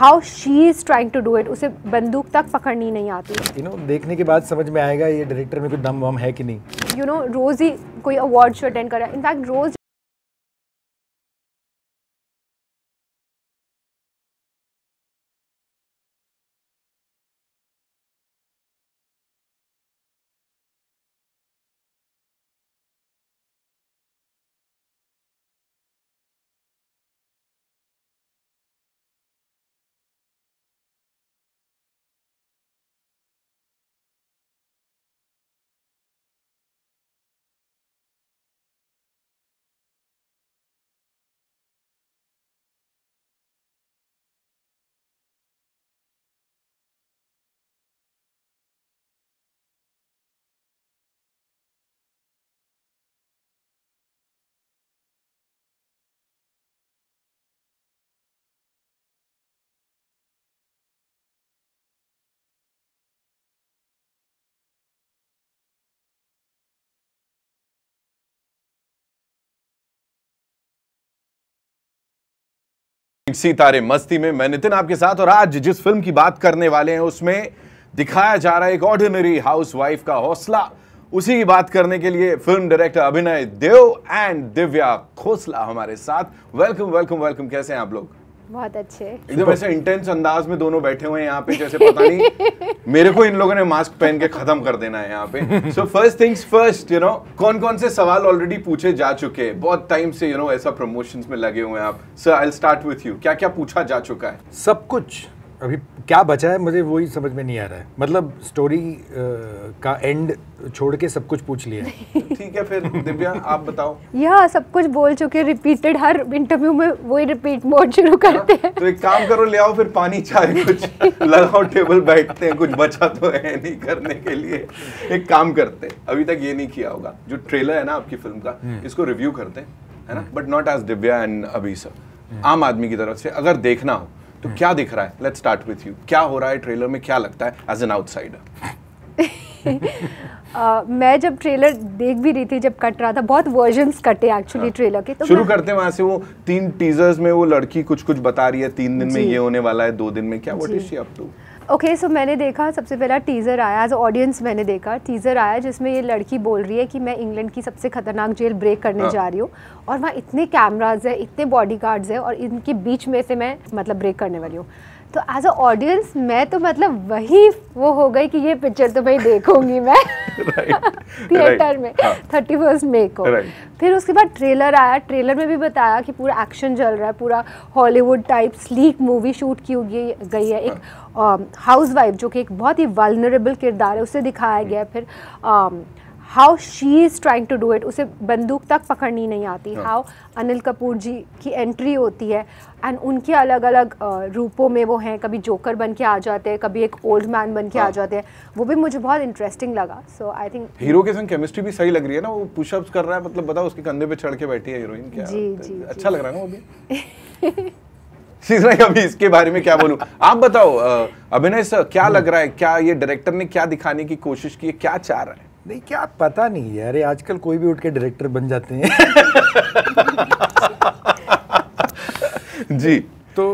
How she is trying to do it, उसे बंदूक तक पकड़नी नहीं आती। देखने के बाद समझ में आएगा ये डायरेक्टर में कुछ दम वम है कि नहीं। रोज़ ही कोई अवार्ड शो अटेंड कर रहा है, इनफैक्ट रोज़ सितारे मस्ती में मैं नितिन आपके साथ, और आज जिस फिल्म की बात करने वाले हैं उसमें दिखाया जा रहा है एक ऑर्डिनरी हाउसवाइफ का हौसला। उसी की बात करने के लिए फिल्म डायरेक्टर अभिनय देव एंड दिव्या खोसला हमारे साथ। Welcome welcome welcome. कैसे हैं आप लोग? बहुत अच्छे, एकदम ऐसे इंटेंस अंदाज में दोनों बैठे हुए हैं यहाँ पे, जैसे पता नहीं मेरे को इन लोगों ने मास्क पहन के खत्म कर देना है यहाँ पे। सो फर्स्ट थिंग्स फर्स्ट, कौन कौन से सवाल ऑलरेडी पूछे जा चुके हैं? बहुत टाइम से ऐसा प्रमोशंस में लगे हुए हैं आप। Sir I will start with you. क्या क्या पूछा जा चुका है? सब कुछ। अभी क्या बचा है मुझे वही समझ में नहीं आ रहा है। मतलब स्टोरी का एंड छोड़ के सब कुछ पूछ लिया। ठीक है, फिर दिव्या आप बताओ। यह सब कुछ बोल चुके, रिपीटेड हर इंटरव्यू में वही रिपीट मोड शुरू करते हैं। तो एक काम करो, ले आओ फिर पानी चाय कुछ लगाओ, टेबल बैठते हैं, कुछ बचा तो है नहीं करने के लिए। एक काम करते हैं, अभी तक ये नहीं किया होगा, जो ट्रेलर है ना आपकी फिल्म का, इसको रिव्यू करते हैं, है ना, but not as Divya and Abhi sir. आम आदमी की तरफ से अगर देखना हो तो क्या दिख रहा है? Let's start with you. क्या हो रहा है ट्रेलर में? क्या लगता है एज एन आउटसाइडर? मैं जब ट्रेलर देख भी रही थी, जब कट रहा था, बहुत वर्जन्स कटे एक्चुअली ट्रेलर के। तो शुरू करते हैं वहां से। वो 3 टीजर्स में वो लड़की कुछ कुछ बता रही है, 3 दिन में ये होने वाला है, 2 दिन में क्या, what is she up to? Okay, so मैंने देखा, सबसे पहला टीज़र आया, एज ऑडियंस मैंने देखा टीज़र आया जिसमें ये लड़की बोल रही है कि मैं इंग्लैंड की सबसे खतरनाक जेल ब्रेक करने जा रही हूँ, और वहाँ इतने कैमराज है, इतने बॉडीगार्ड्स है, और इनके बीच में से मैं मतलब ब्रेक करने वाली हूँ। तो एज अ ऑडियंस मैं तो मतलब वही वो हो गई कि ये पिक्चर तो भाई देखूंगी मैं थिएटर में 31 मई को। फिर उसके बाद ट्रेलर आया, ट्रेलर में भी बताया कि पूरा एक्शन चल रहा है, पूरा Hollywood type sleek movie shoot की गई है। एक हाउसवाइफ जो कि एक बहुत ही वल्नरेबल किरदार है, उसे दिखाया गया है। फिर how she is trying to do it, उसे बंदूक तक पकड़नी नहीं आती। हाउ अनिल कपूर जी की एंट्री होती है, एंड उनके अलग अलग रूपों में वो हैं, कभी जोकर बन के आ जाते हैं, कभी एक ओल्ड मैन बन के आ जाते हैं। वो भी मुझे बहुत इंटरेस्टिंग लगा। सो आई थिंक हीरो के संग केमिस्ट्री भी सही लग रही है ना। वो पुशअप्स कर रहा है, मतलब बताओ, उसके कंधे पे चढ़ के बैठी है हीरोइन। क्या जी अच्छा लग रहा है ना वो भी। अभी इसके बारे में क्या बोलूं? आप बताओ अभिनय सर, क्या लग रहा है? क्या ये डायरेक्टर ने क्या दिखाने की कोशिश की है? क्या चाह रहा है? नहीं, क्या पता नहीं यार, आजकल कोई भी उठ के डायरेक्टर बन जाते हैं। जी, तो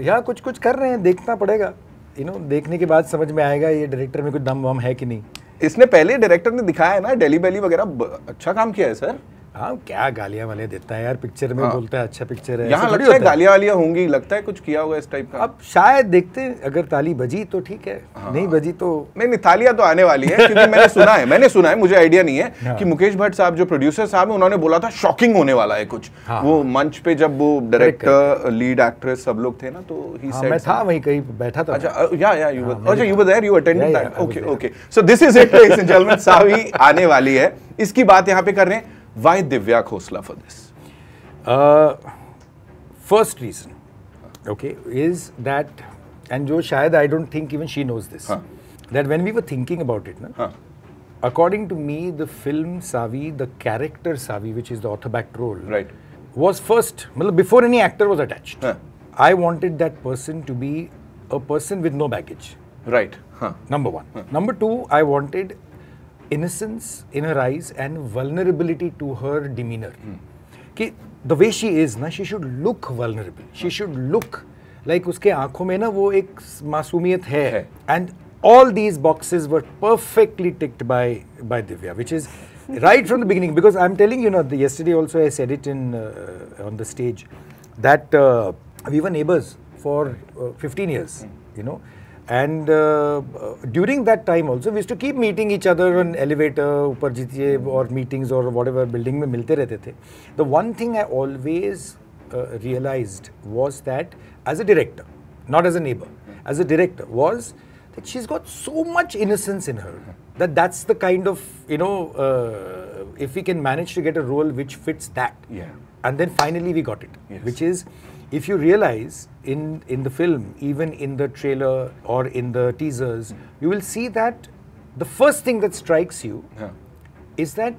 यहाँ कुछ कुछ कर रहे हैं, देखना पड़ेगा। देखने के बाद समझ में आएगा ये डायरेक्टर में कुछ दम वम है कि नहीं। इसने पहले डायरेक्टर ने दिखाया है ना, डेली बेली वगैरह, अच्छा काम किया है सर। हाँ, क्या गालियां वाले देता है यार पिक्चर में। बोलता है अच्छा पिक्चर है। यहाँ लगता है गालियां वालियां होंगी, लगता है कुछ किया होगा इस टाइप का। अब शायद देखते हैं, अगर ताली बजी तो ठीक है, नहीं बजी तो नहीं। तालियां तो आने वाली है, क्योंकि मैंने सुना है, मुझे आइडिया नहीं है कि मुकेश भट्ट साहब जो प्रोड्यूसर साहब है, उन्होंने बोला था शॉकिंग होने वाला है कुछ। वो मंच पे जब वो डायरेक्टर, लीड एक्ट्रेस सब लोग थे ना, तो ही सेड, मैं था वहीं कहीं बैठा था। अच्छा, you were there, you attended that. Okay. So this is it ladies and gentlemen, Saavi आने वाली है। इसकी बात यहाँ पे कर रहे हैं। Why Divya Khosla for this? First reason, okay, is that, and जो शायद I don't think even she knows this, that when we were thinking about it, na, according to me, the film Savi, the character Savi, which is the author-backed role, right, was first, मतलब before any actor was attached. I wanted that person to be a person with no baggage. Right. Number one. Number two, I wanted innocence in her eyes and vulnerability to her demeanor. कि the way she is, na, she should look vulnerable. She should look like उसके आंखों में ना वो एक मासूमियत है. And all these boxes were perfectly ticked by Divya, which is right from the beginning. Because I'm telling you, yesterday also I said it on the stage that we were neighbors for 15 years, and during that time also we used to keep meeting each other on elevator, ऊपर जीतिए or meetings or whatever building में मिलते रहते थे. The one thing I always realized was that as a director, not as a neighbor, as a director, was that she's got so much innocence in her that's the kind of, if we can manage to get a role which fits that. Yeah. And then finally we got it. Yes. Which is, if you realize in the film, even in the trailer or in the teasers, you will see that the first thing that strikes you is that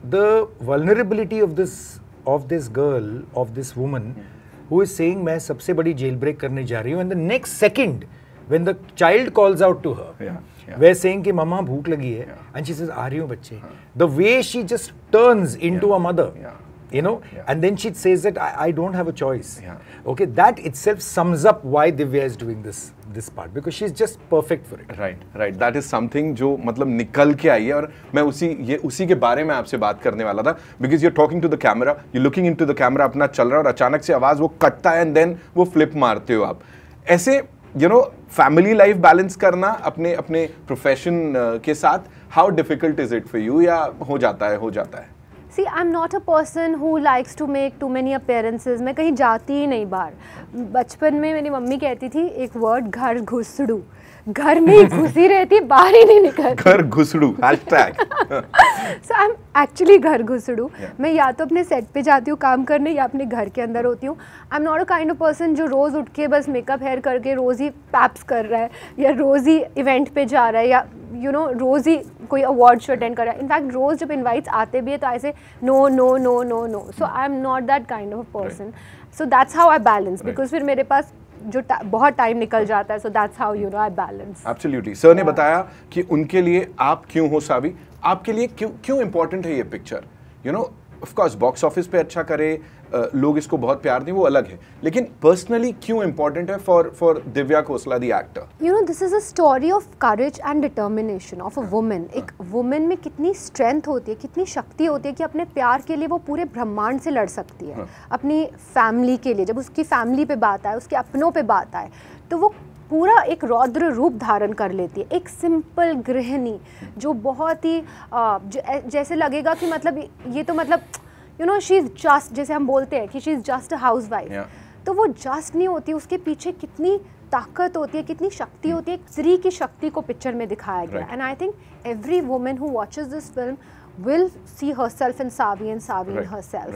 the vulnerability of this girl, of this woman, who is saying, मैं सबसे बड़ी jailbreak करने जा रही हूँ, and the next second, when the child calls out to her, we're saying कि मम्मा भूख लगी है, and she says, आ रही हूँ बच्चे. The way she just turns into a mother, and then she says that I don't have a choice. Okay, that itself sums up why Divya is doing this part, because she's just perfect for it. Right. That is something जो मतलब निकल के आई है, और मैं उसी के बारे में आपसे बात करने वाला था. Because you're talking to the camera, you're looking into the camera, अपना चल रहा है और अचानक से आवाज वो कटता है, and then वो flip मारते हो आप. ऐसे फैमिली लाइफ बैलेंस करना अपने प्रोफेशन के साथ, how difficult is it for you, या हो जाता है? See, I'm not a person who likes to make too many appearances. मैं कहीं जाती ही नहीं बाहर. बचपन में मेरी मम्मी कहती थी एक वर्ड, घर घुसड़ू. घर में ही घुसी रहती, बाहर ही नहीं निकलती. घर घुसड़ू हैशटैग. So I'm actually घर घुसड़ू. मैं या तो अपने सेट पे जाती हूँ काम करने, या अपने घर के अंदर होती हूँ. I'm not a kind of person जो रोज़ उठ के बस मेकअप हेयर करके रोज़ ही पैप्स कर रहा है, या रोज़ ही इवेंट पे जा रहा है, या रोज़ ही कोई अवार्ड शो अटेंड कर रहा है. इनफैक्ट रोज़ जब इन्वाइट्स आते भी है तो ऐसे no. So I am not that kind of a person. So that's how I balance, because फिर मेरे पास जो बहुत टाइम निकल जाता है. So that's how I balance. Absolutely. Sir ने बताया कि उनके लिए आप क्यों हो सावी, आपके लिए क्यों इंपॉर्टेंट है ये picture. Of course box office पे अच्छा करे, लोग इसको बहुत प्यार दें, वो अलग है, लेकिन पर्सनली क्यों इंपॉर्टेंट है for Divya Khosla the actor. This is a story of courage and determination of a woman. एक वुमन में कितनी स्ट्रेंथ होती है, कितनी शक्ति होती है कि अपने प्यार के लिए वो पूरे ब्रह्मांड से लड़ सकती है. अपनी फैमिली के लिए, जब उसकी फैमिली पे बात आए, उसके अपनों पे बात आए, तो वो पूरा एक रौद्र रूप धारण कर लेती है. एक सिंपल गृहिणी जो बहुत ही जैसे लगेगा कि मतलब ये तो मतलब शी इज़ जस्ट, जैसे हम बोलते हैं कि she is just a house wife. तो वो जस्ट नहीं होती, उसके पीछे कितनी ताकत होती है, कितनी शक्ति होती है. स्त्री की शक्ति को पिक्चर में दिखाया गया. And I think every woman who watches this film will see herself in Savi and Savi in herself.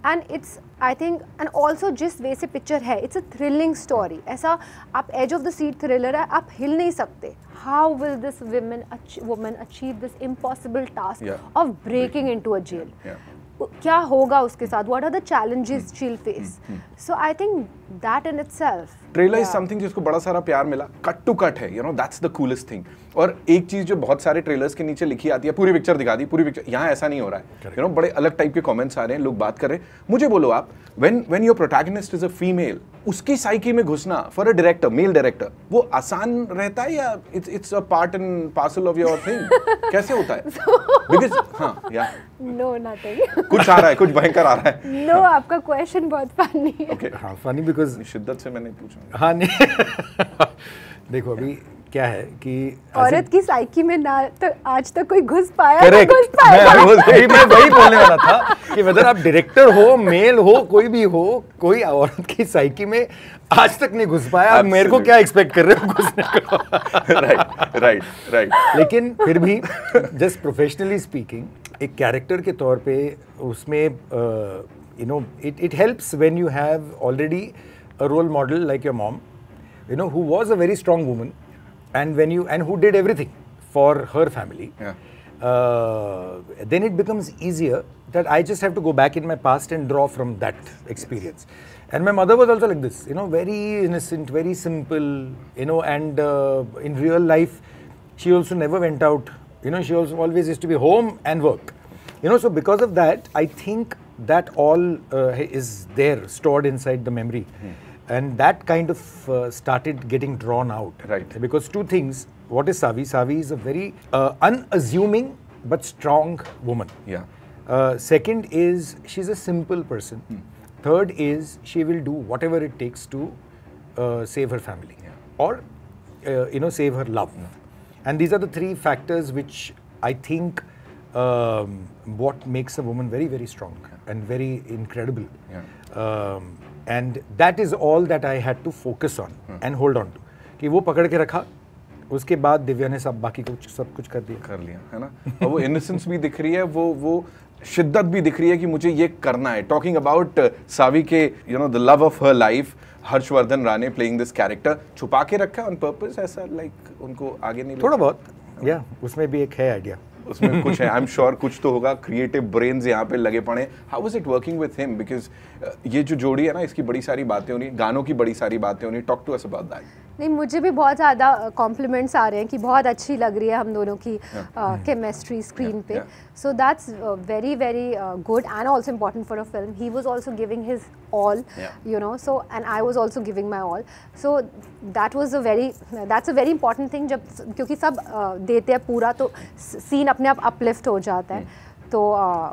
And it's, I think, and also जिस वे से पिक्चर है, it's a thrilling story. ऐसा आप edge of the seat thriller है, आप हिल नहीं सकते. How will this woman achieve this impossible task of breaking into a jail? क्या होगा उसके साथ? What are the challenges she'll face? So I think that in itself. Trailer is something जिसको बड़ा सारा प्यार मिला, कट टू कट है, दैट्स द कूलेस्ट थिंग. और एक चीज जो बहुत सारे ट्रेलर्स के नीचे लिखी आती है, पूरी पिक्चर दिखा दी, पूरी पिक्चर. यहाँ ऐसा नहीं हो रहा है. बड़े अलग टाइप के कमेंट्स आ रहे हैं, लोग बात कर रहे हैं. मुझे बोलो आप, when your protagonist is a female, उसकी साइकी में घुसना for a director, male director, वो आसान रहता है या it's a part and parcel of your thing? कैसे होता है? Because no, nothing. कुछ आ रहा है, कुछ भयंकर आ रहा है. नो, आपका क्वेश्चन बहुत फनी है. ओके, हाँ, फनी बिकॉज़ शिद्दत से मैंने पूछा. हाँ नहीं देखो अभी क्या है कि औरत की साइकी में ना तो आज तक कोई घुस पाया. करेक्ट. मैं वही बोलने वाला था कि वेदर आप डायरेक्टर हो, मेल हो, कोई भी हो, कोई औरत की साइकी में आज तक नहीं घुस पाया. मेरे को क्या एक्सपेक्ट कर रहे हो घुसने को? राइट. लेकिन फिर भी जस्ट प्रोफेशनली स्पीकिंग, एक कैरेक्टर के तौर पे उसमें it helps when you have already a role model like your mom, who was a very strong woman, and who did everything for her family. Then it becomes easier that I just have to go back in my past and draw from that experience. And my mother was also like this, very innocent, very simple, and in real life she also never went out. She also always used to be home and work. So because of that, I think that all is there stored inside the memory. And that kind of started getting drawn out. Right. Because two things. What is Savi? Savi is a very unassuming but strong woman. Yeah. Second is she's a simple person. Third is she will do whatever it takes to save her family, or save her love. And these are the three factors which I think what makes a woman very, very strong and very incredible. And that is all that I had to focus on and hold on to. कि वो पकड़ के रखा, उसके बाद दिव्या ने सब बाकी सब कुछ कर लिया है ना. और वो इनोसेंस भी दिख रही है, वो शिद्दत भी दिख रही है कि मुझे ये करना है. टॉकिंग अबाउट सावी के the love of her life, Harshvardhan Rane playing this character, छुपा के रखा ऑन पर्पस, ऐसा लाइक उनको आगे नहीं थोड़ा बहुत उसमें भी एक है आइडिया, उसमें कुछ है, आई एम श्योर कुछ तो होगा. क्रिएटिव ब्रेन्स यहाँ पे लगे पड़े. How was it working with him? Because ये जो जोड़ी है ना, इसकी बड़ी सारी बातें होनी, गानों की बड़ी सारी बातें होनी. Talk to us about that. नहीं, मुझे भी बहुत ज़्यादा कॉम्प्लीमेंट्स आ रहे हैं कि बहुत अच्छी लग रही है हम दोनों की केमिस्ट्री स्क्रीन पे. So that's very very good and also important for a film. He was also giving his all, so and I was also giving my all. So that's a very important thing, जब क्योंकि सब देते हैं पूरा तो scene अपने आप uplift हो जाता है. तो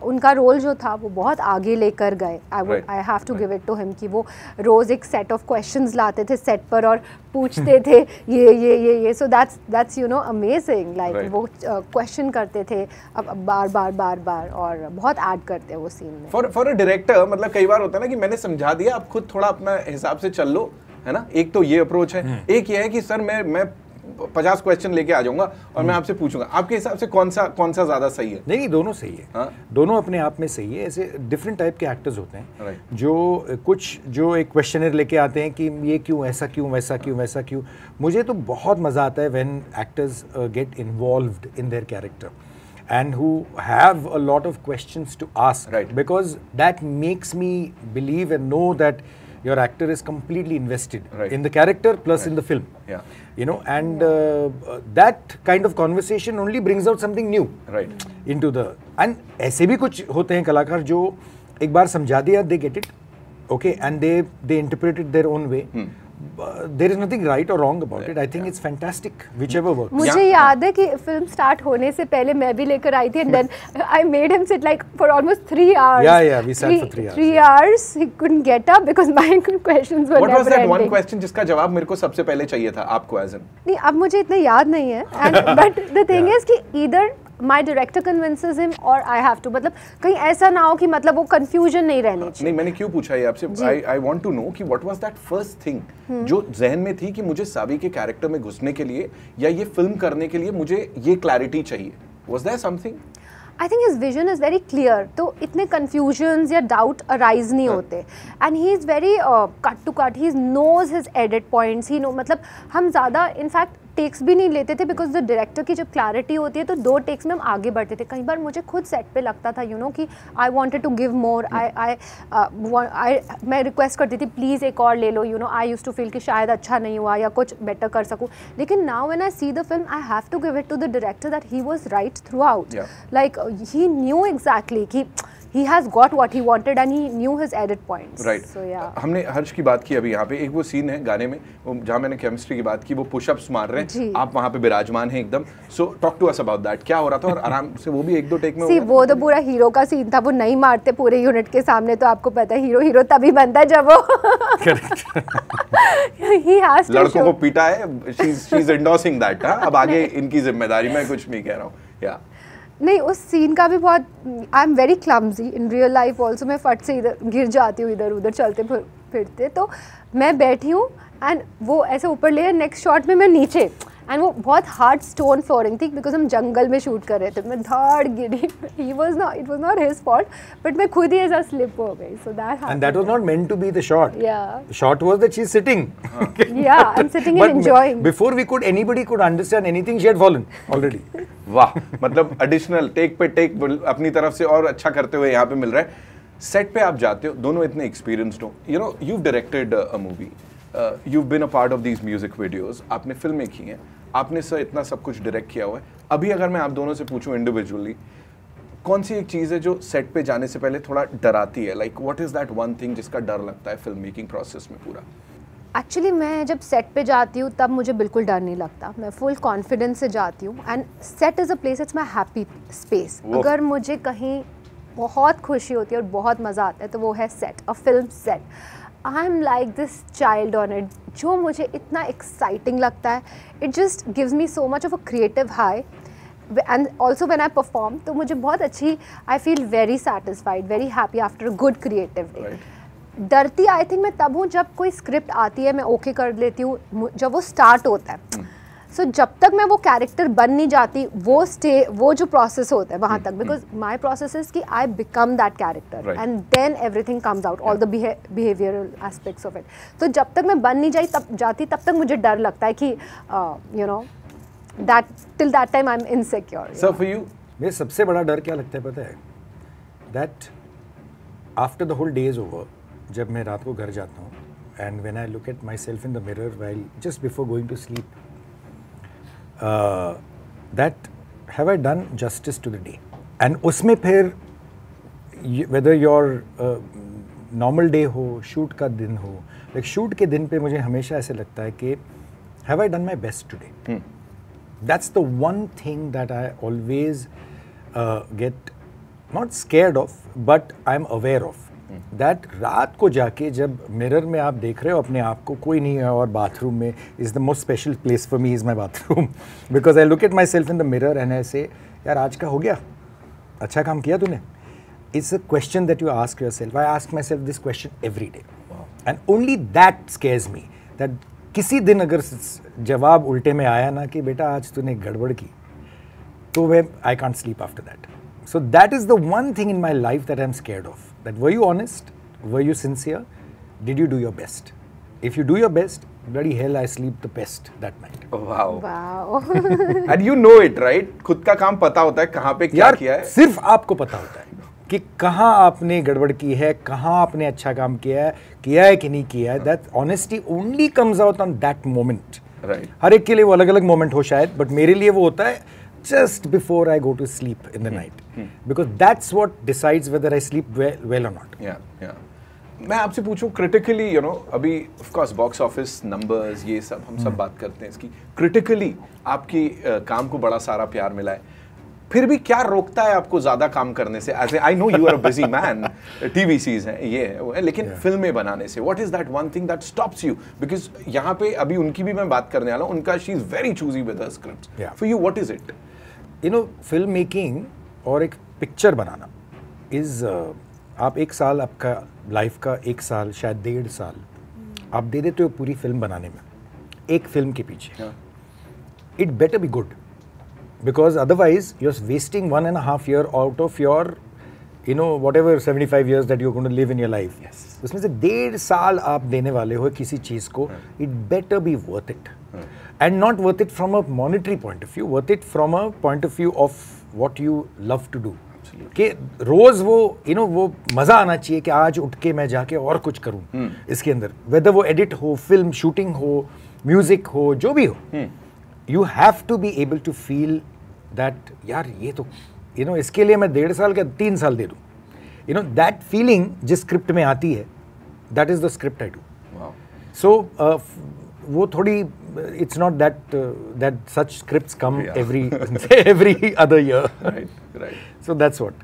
उनका रोल जो था वो बहुत आगे लेकर गए. I have to give it to him कि वो रोज़ एक सेट ऑफ क्वेश्चंस लाते थे सेट पर और पूछते थे ये. So that's amazing. लाइक वो क्वेश्चन करते थे अब बार और बहुत ऐड करते हैं वो सीन में. फॉर अ डायरेक्टर, मतलब कई बार होता है ना कि मैंने समझा दिया, आप खुद थोड़ा अपना हिसाब से चल लो, है ना. एक तो ये अप्रोच है. एक ये है कि सर मैं 50 क्वेश्चन लेके आ जाऊंगा और मैं आपसे पूछूंगा. आपके हिसाब से कौन सा ज्यादा सही है? नहीं, दोनों सही है. दोनों अपने आप में सही है. ऐसे डिफरेंट टाइप के एक्टर्स होते हैं जो एक क्वेश्चनर लेके आते हैं कि ये क्यों, ऐसा क्यों, वैसा क्यों. मुझे तो बहुत मजा आता है when actors get involved in their character and who have a lot of questions to ask, because that makes me believe and know that your actor is completely invested in the character plus in the film. And that kind of conversation only brings out something new into the. And ऐसे भी कुछ होते हैं कलाकार जो एक बार समझा दिया, they get it, okay, and they interpret it their own way. There is nothing right or wrong about it. I think it's fantastic, whichever works. मुझे याद है कि फिल्म स्टार्ट होने से पहले मैं भी लेकर आई थी, and then I made him sit like for almost 3 hours. Yeah, we sat for 3 hours. 3 hours he couldn't get up because my questions were never ending. What was that one question जिसका जवाब मेरे को सबसे पहले चाहिए था आपको as in? नहीं, अब मुझे इतना याद नहीं है. But the thing is कि either my director convinces him or I have to. मतलब कहीं ऐसा ना हो कि मतलब वो confusion नहीं रहनी चाहिए. नहीं, मैंने क्यों पूछा ये आपसे? I want to know कि what was that first thing जो जहन में थी कि मुझे सावी के कैरेक्टर में घुसने के लिए या ये फिल्म करने के लिए मुझे ये क्लैरिटी चाहिए. Was there something? I think his vision is very clear. तो इतने confusions या doubt arise नहीं होते. And he is very cut to cut. He knows his edit points. मतलब हम ज़्यादा in fact टेक्स भी नहीं लेते थे बिकॉज द डायरेक्टर की जब क्लैरिटी होती है तो 2 टेक्स में हम आगे बढ़ते थे. कई बार मुझे खुद सेट पे लगता था कि I wanted to give more. मैं रिक्वेस्ट करती थी प्लीज़ एक और ले लो. आई यूज्ड टू फील कि शायद अच्छा नहीं हुआ या कुछ बेटर कर सकूँ. लेकिन now when I see the film I have to give it to the director that he was right throughout. Like he knew exactly कि he has got what he wanted and he knew his edit points. Right. So yeah. हमने हर्ष की बात की अभी यहाँ पे. एक वो सीन है गाने में जहाँ मैंने केमिस्ट्री की बात की, वो पुशअप्स मार रहे हैं, आप वहाँ पे विराजमान हैं एकदम. So talk to us about that. क्या हो रहा था और आराम से वो भी 1-2 टेक में. See, वो तो पूरा हीरो का सीन था. वो नहीं मारते पूरे यूनिट के सामने, तो आपको पता है हीरो तभी बनता है जब वो he has to लड़कों को पीटा है. She's endorsing that. अब आगे इनकी जिम्मेदारी, मैं कुछ नहीं कह रहा हूँ. Yeah. नहीं, उस सीन का भी बहुत. I am very clumsy in real life also. मैं फट से इधर गिर जाती हूँ, इधर उधर चलते फिरते. तो मैं बैठी हूँ एंड वो ऐसे ऊपर ले, नेक्स्ट शॉट में मैं नीचे, एंड वो बहुत हार्ड स्टोन फ्लोरिंग थी बिकॉज हम जंगल में शूट कर रहे थे. मैं धाड़ गिरी. It was not his fault, but मैं खुद ही ऐसा स्लिप हो गई. So that was not meant to be the shot. The shot was that she is sitting. Yeah, I am sitting and enjoying. Before anybody could understand anything, she had fallen already. वाह, मतलब additional take पे take अपनी तरफ से और अच्छा करते हुए यहाँ पे मिल रहा है. सेट पे आप जाते हो, दोनों इतने एक्सपीरियंस्ड हो. you've directed a movie, you've been a part of these music videos, आपने फिल्में की हैं, आपने सर इतना सब कुछ डायरेक्ट किया हुआ है. अभी अगर मैं आप दोनों से पूछूं इंडिविजुअली, कौन सी एक चीज़ है जो सेट पे जाने से पहले थोड़ा डराती है? Like what is that one thing जिसका डर लगता है फिल्म मेकिंग प्रोसेस में पूरा? एक्चुअली मैं जब सेट पे जाती हूँ तब मुझे बिल्कुल डर नहीं लगता, मैं फुल कॉन्फिडेंस से जाती हूँ and set is a place, it's my happy space. अगर मुझे कहीं बहुत खुशी होती है और बहुत मज़ा आता है तो वो है set, a film set. I am like this child on it, जो मुझे इतना एक्साइटिंग लगता है, it just gives me so much of a creative high and also when I perform तो मुझे बहुत अच्छी, I feel very satisfied, very happy after a good creative day. डरती आई थिंक मैं तब हूँ जब कोई स्क्रिप्ट आती है, मैं ओके कर लेती हूँ जब वो स्टार्ट होता है। सो जब तक मैं वो कैरेक्टर बन नहीं जाती, वो जो प्रोसेस होता है वहाँ तक, बिकॉज माई प्रोसेस इज कि I become that character and then everything comes out, all the behavioural aspects of it. तो जब तक मैं बन नहीं जाती तब तक मुझे डर लगता है कि you know that till that time I am insecure. Sir for you मेरे सबसे बड़ा डर क्या लगता है पता है? That after the whole day is over, जब मैं रात को घर जाता हूँ and when I look at myself in the mirror while just before going to sleep, that have I done justice to the day? And उसमें फिर whether your normal day हो, शूट का दिन हो, लाइक शूट के दिन पे मुझे हमेशा ऐसे लगता है कि have I done my best today? That's the one thing that I always get not scared of but I am aware of. That रात को जाके जब मिरर में आप देख रहे हो अपने आप को, कोई नहीं है और बाथरूम में, is the most special place for me is my bathroom, because I look at myself in the mirror and I से यार आज का हो गया, अच्छा काम किया तूने। It's a question that you ask yourself, I ask myself this question every day and only that scares me, that किसी दिन अगर जवाब उल्टे में आया ना कि बेटा आज तूने गड़बड़ की, तो वे I can't sleep after that. So that is the one thing in my life that I'm scared of. That were you honest? Were you sincere? Did you do your best? If you do your best, bloody hell, I sleep the best that night. Wow. Wow. And you know it, right? खुद का काम पता होता है, कहाँ पे क्या किया है। सिर्फ आपको पता होता है कि कहाँ आपने गड़बड़ की है, कहाँ आपने अच्छा काम किया है कि नहीं किया है। That honesty only comes out on that moment. Right. हर एक के लिए वो अलग अलग मोमेंट हो शायद, बट मेरे लिए वो होता है just before I go to sleep in the night, because that's what decides whether I sleep well or not. Yeah. मैं आपसे पूछूं critically, you know, अभी of course box office numbers ये सब हम सब बात करते हैं इसकी, critically आपकी काम को बड़ा सारा प्यार मिला है, फिर भी क्या रोकता है आपको ज्यादा काम करने से? As I know you are a busy man, TVCs हैं ये है वो है, लेकिन फिल्में बनाने से what is that one thing that stops you? Because यहाँ पे अभी उनकी भी मैं बात करने वाला हूँ, उनका she is very choosy with her scripts. For you what is it? You know, film making और एक पिक्चर बनाना इज़ आप एक साल, आपका लाइफ का एक साल, शायद 1.5 साल आप दे देते हो पूरी फिल्म बनाने में, एक फिल्म के पीछे। It better be good, because otherwise you are wasting 1.5 year out of your you know whatever 75 years that you are going to live in your life. उसमें से 1.5 साल आप देने वाले हो किसी चीज़ को, it better B worth it. And not worth it from a monetary point of view, worth it from a point of view of what you love to do. कि रोज वो वो मजा आना चाहिए कि आज उठ के मैं जाके और कुछ करूं इसके अंदर, वेदर वो एडिट हो, फिल्म शूटिंग हो, म्यूजिक हो, जो भी हो, you have to be able to feel that यार ये तो इसके लिए मैं 1.5 साल का 3 साल दे दूं, दैट फीलिंग जिस स्क्रिप्ट में आती है, that is the script I do. So वो थोड़ी, it's not that such scripts come every other year. Right. So that's what.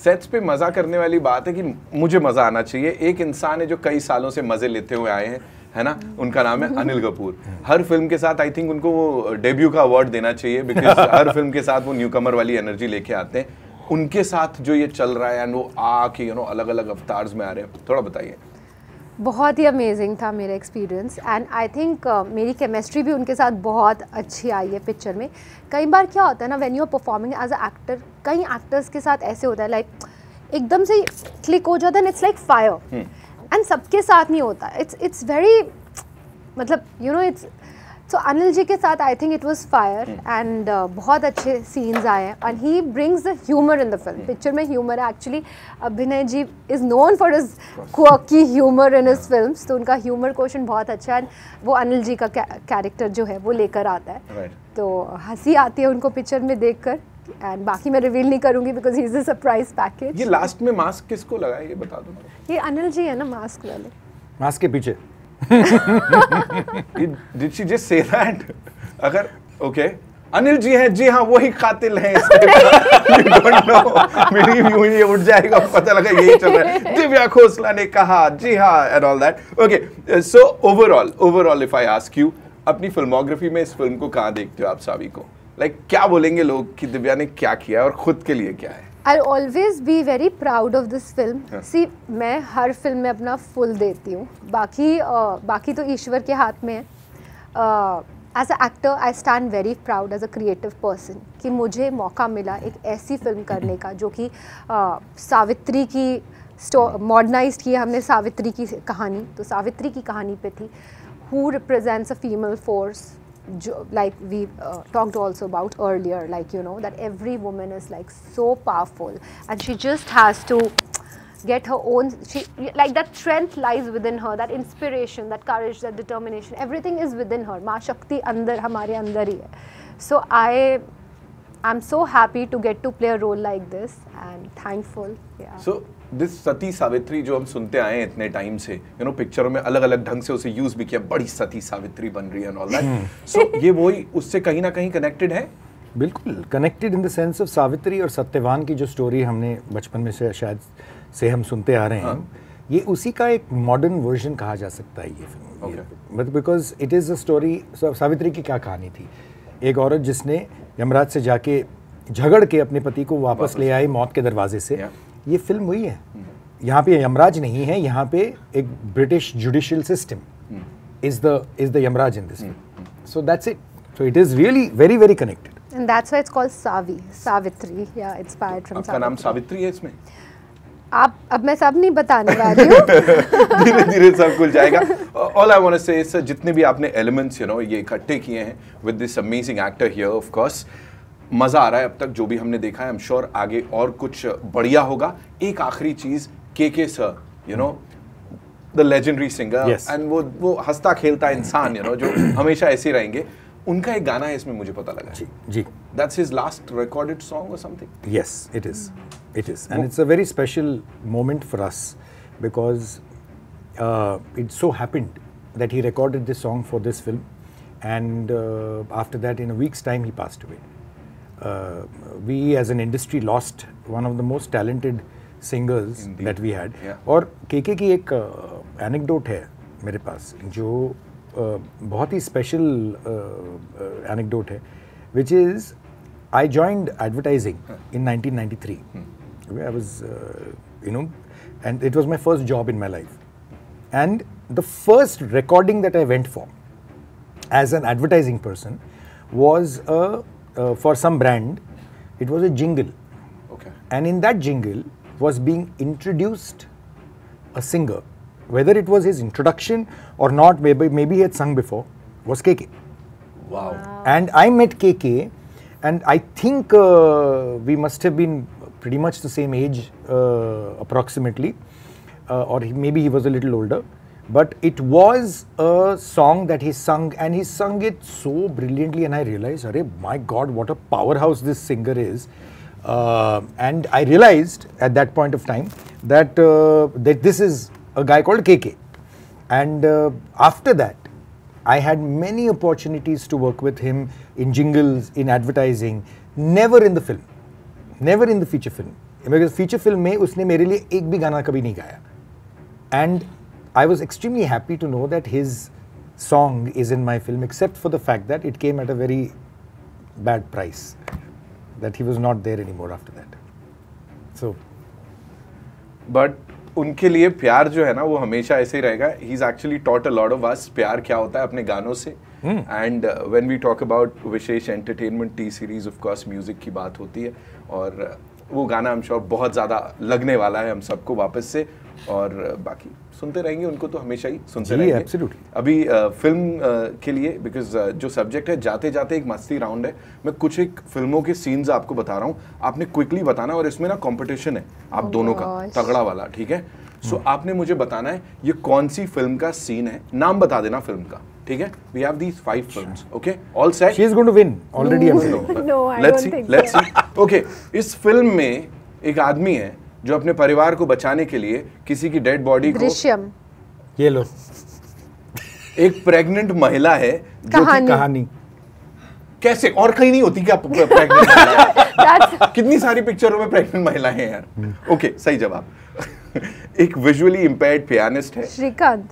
Sets पे मजा करने वाली बात है कि मुझे मजा आना चाहिए। एक इंसान है जो कई सालों से मजे लेते हुए आए हैं, है ना, उनका नाम है अनिल कपूर। हर फिल्म के साथ आई थिंक उनको वो डेब्यू का अवार्ड देना चाहिए, बिकॉज हर फिल्म के साथ वो न्यू कमर वाली एनर्जी लेके आते हैं। उनके साथ जो ये चल रहा है एंड वो आके अलग अलग अवतार्स में आ रहे हैं, थोड़ा बताइए। बहुत ही अमेजिंग था मेरा एक्सपीरियंस एंड आई थिंक मेरी केमिस्ट्री भी उनके साथ बहुत अच्छी आई है पिक्चर में। कई बार क्या होता है ना, when you are performing as a actor, कई एक्टर्स के साथ ऐसे होता है लाइक एकदम से क्लिक हो जाता है, इट्स लाइक फायर, एंड सबके साथ नहीं होता, इट्स वेरी मतलब इट्स सो अनिल जी के साथ I think it was fire and बहुत अच्छे सीन्स आए हैं and he brings the humour in the film. Picture में ह्यूमर है actually, Abhinay ji is known for his quirky humour in his films, तो उनका ह्यूमर क्वेश्चन बहुत अच्छा है एंड वो अनिल जी का कैरेक्टर जो है वो लेकर आता है, तो हंसी आती है उनको पिक्चर में देखकर। एंड बाकी मैं रिवील नहीं करूंगी because he is a surprise package. ये लास्ट में मास्क किसको लगा ये बता दो। ये अनिल जी है ना मास्क वाले, मास्क के पीछे Did she just say that? अगर okay, अनिल जी हैं, जी हाँ वही कातिल हैं इस टाइप का, you don't know, मेरी भी ये उठ जाएगा, पता लगा यही चल रहा है, दिव्या खोसला ने कहा, जी हाँ, and all that. Okay, so overall if I ask you, अपनी फिल्मोग्राफी में इस फिल्म को कहाँ देखते हो आप सावी को? Like क्या बोलेंगे लोग कि दिव्या ने क्या किया और खुद के लिए क्या है? I'll always be very proud of this film. See, मैं हर फिल्म में अपना फुल देती हूँ, बाकी तो ईश्वर के हाथ में है. As an actor, I stand very proud as a creative person कि मुझे मौका मिला एक ऐसी फिल्म करने का जो कि सावित्री की मॉडर्नाइज्ड की हमने सावित्री की कहानी, तो सावित्री की कहानी पे थी, who represents a female force, like we talked also about earlier, like you know that every woman is like so powerful and she just has to get her own, like that strength lies within her, that inspiration, that courage, that determination, everything is within her. माँ शक्ति अंदर हमारे अंदर ही है. So I'm so happy to get to play a role like this and thankful. Yeah. So this सती सावित्री जो हम सुनते आए हैं इतने टाइम से, you know, पिक्चरों में अलग अलग ढंग से उसे यूज भी किया, बड़ी सती सावित्री बन रही है and all that. So ये वही उससे कहीं ना कहीं कनेक्टेड है? बिल्कुल connected in the sense of Savitri और सत्यवान की जो स्टोरी हमने बचपन में से शायद से हम सुनते आ रहे हैं, ये उसी का एक मॉडर्न वर्जन कहा जा सकता है ये film. But because it is a story. Savitri की क्या कहानी थी? एक औरत जिसने यमराज से जाके झगड़ के अपने पति को वापस ले आई मौत के दरवाजे से. ये फिल्म वही है. यहाँ पे यमराज नहीं है, यहाँ पे एक British judicial system is the Yamraj in this. So that's it. So it is really very very connected. And that's why it's called Savitri. Yeah, inspired from आपका नाम सावित्री है इसमें? अब मैं सब नहीं बताने वाली हूँ. धीरे धीरे सब खुल जाएगा. All I want to say is जितने भी आपने elements ये इकट्ठे किए हैं with this amazing actor here, of course, मजा आ रहा है अब तक जो भी हमने देखा है. I'm sure आगे और कुछ बढ़िया होगा. एक आखिरी चीज, KK sir, the legendary singer, and वो हंसता खेलता इंसान, जो हमेशा ऐसे रहेंगे. उनका एक गाना है इसमें, मुझे पता लगा. जी. That's his last recorded song or something? Yes, it is. It is. And it's a very special moment for us because it so happened that he recorded this song for this film, and after that, in a week's time, he passed away. We as an industry lost one of the most talented singers that we had. और KK की एक anecdote है मेरे पास जो बहुत ही special anecdote है, which is I joined advertising in 1993. I was, and it was my first job in my life. And the first recording that I went for as an advertising person was for some brand. It was a jingle. Okay. And in that jingle was being introduced a singer. Whether it was his introduction or not, maybe he had sung before, was KK. Wow. And I met KK, and I think we must have been pretty much the same age, approximately, or maybe he was a little older. But it was a song that he sung, and he sung it so brilliantly, and I realized, Arey, my God, what a powerhouse this singer is. And I realized at that point of time that this is a guy called KK. And after that, I had many opportunities to work with him in jingles, in advertising, never in the film, never in the feature film. Because feature film में उसने मेरे लिए एक भी गाना कभी नहीं गाया. And I was extremely happy to know that his song is in my film, except for the fact that it came at a very bad price, that he was not there anymore after that. So, but उनके लिए प्यार जो है ना वो हमेशा ऐसे ही रहेगा. He's actually taught a lot of us प्यार क्या होता है अपने गानों से. And when we talk about विशेष entertainment T series, of course music की बात होती है, और वो गाना हम श्योर बहुत ज़्यादा लगने वाला है हम सबको वापस से, और बाकी सुनते रहेंगे उनको तो हमेशा ही सुनते रहेंगे. Absolutely. अभी फिल्म के लिए, बिकॉज जो सब्जेक्ट है, जाते जाते एक मस्ती राउंड है. मैं कुछ एक फिल्मों के सीन्स आपको बता रहा हूँ, आपने क्विकली बताना, और इसमें ना कंपटीशन है आप दोनों का तगड़ा वाला, ठीक है? सो आपने मुझे बताना है ये कौन सी फिल्म का सीन है, नाम बता देना फिल्म का, ठीक है? We have these 5 films, okay? All set? She is going to win already. No, I don't think so. Let's see. Okay, इस फिल्म में एक आदमी है जो अपने परिवार को बचाने के लिए किसी की डेड बॉडी को, ये लो, एक प्रेग्नेंट महिला है जो कि कहानी कैसे और कहीं नहीं होती क्या प्रेग्नेंट महिला? कितनी सारी पिक्चरों में प्रेग्नेंट महिलाएं हैं यार। ओके, सही जवाब। एक विजुअली इंपेयर्ड पियानिस्ट है श्रीकांत,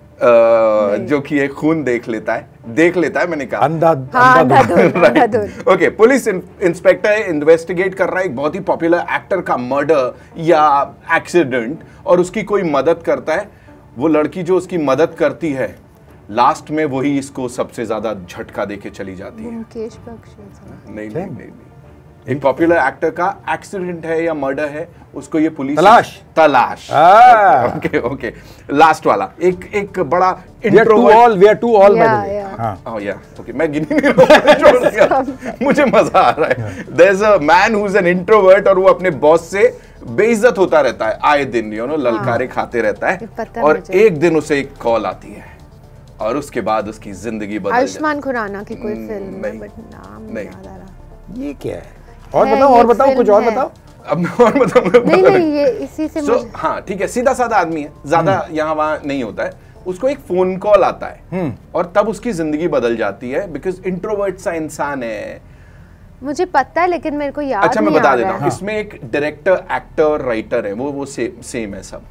जो कि एक खून देख लेता है मैंने कहा अंधाधुन। ओके, पुलिस इंस्पेक्टर इन्वेस्टिगेट कर रहा है एक बहुत ही पॉपुलर एक्टर का मर्डर या एक्सीडेंट, और उसकी कोई मदद करता है। वो लड़की जो उसकी मदद करती है, लास्ट में वही इसको सबसे ज्यादा झटका देके चली जाती है। मुकेश बख्शी। नहीं, एक पॉपुलर एक्टर का एक्सीडेंट है या मर्डर है, उसको ये पुलिस तलाश। ओके, लास्ट वाला एक बड़ा introvert. we are too all by the way. हाँ या ओके, मैं गिनी नहीं रहा, छोड़ दिया, मुझे मजा आ रहा है। There's a man who's an introvert और वो अपने बॉस से बेइज्जत होता रहता है आए दिन, ललकारे खाते रहता है, और एक दिन उसे एक कॉल आती है और उसके बाद उसकी जिंदगी बदल जाती है। आयुष्मान खुराना की कोई फिल्म है, बट नाम नहीं याद आ रहा। ये क्या है? और बताओ कुछ और बताओ। अब मैं और बताऊंगा। नहीं, ये इसी से मुझे हाँ ठीक है, सीधा साधा आदमी है, ज्यादा यहाँ वहाँ नहीं होता है। उसको एक फोन कॉल आता है और तब उसकी जिंदगी बदल जाती है, बिकॉज इंट्रोवर्ट सा इंसान है। मुझे पता है लेकिन मेरे को याद अच्छा, मैं नहीं बता आ देता रहा हूँ। है। इसमें एक डायरेक्टर, एक्टर, राइटर है, वो सेम है सब।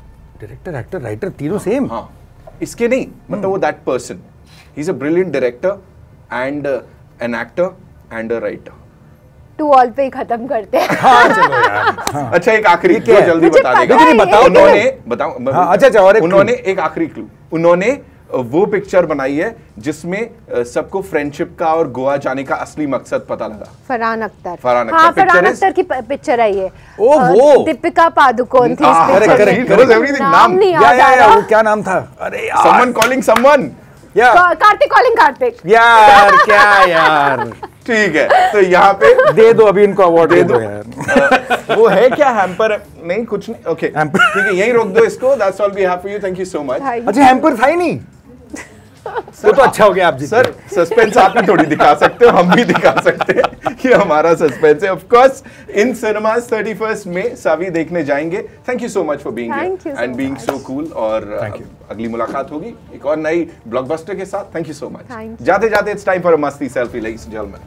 डायरेक्टर, एक्टर, राइटर तीनों सेम? हाँ, इसके नहीं, मतलब वो that person, he is a brilliant director and an actor and a writer. To all पे ही खत्म करते हैं। हाँ चलो यार। अच्छा, एक आखिरी क्लू जल्दी मुझे बता पता देगा। है, बताओ, अच्छा, और उन्होंने एक आखिरी क्लू, उन्होंने वो पिक्चर बनाई है जिसमें सबको फ्रेंडशिप का और गोवा जाने का असली मकसद पता लगा। फरहान अख्तर। हाँ, फरहान अख्तर की पिक्चर है ये। वो दीपिका पादुकोण थी। करेक्ट, नाम नहीं याद आ रहा। वो क्या नाम था? अरे यार, someone calling someone. Kartik calling Kartik. यार क्या यार। ठीक है, तो यहाँ पे दे दो अभी इनको अवार्ड, दे दो यार। वो है क्या हैम्पर? नहीं, कुछ नहीं। ओके ठीक है, यहीं रोक दो इसको। That's all we have for you, thank you so much. अच्छा, हैम्पर था ही नहीं? वो तो अच्छा हो गया आप जी। सर, सस्पेंस आप ही थोड़ी दिखा सकते हो, हम भी दिखा सकते हैं। ये हमारा सस्पेंस है। ऑफ कोर्स इन सिनेमास 31 में सावी देखने जाएंगे। Thank you so much for being here and being so cool. और अगली मुलाकात होगी एक और नई ब्लॉकबस्टर के साथ। Thank you so much. जाते जाते इट्स टाइम फॉर अ मस्ती सेल्फी, लेडीज एंड जेंटलमैन।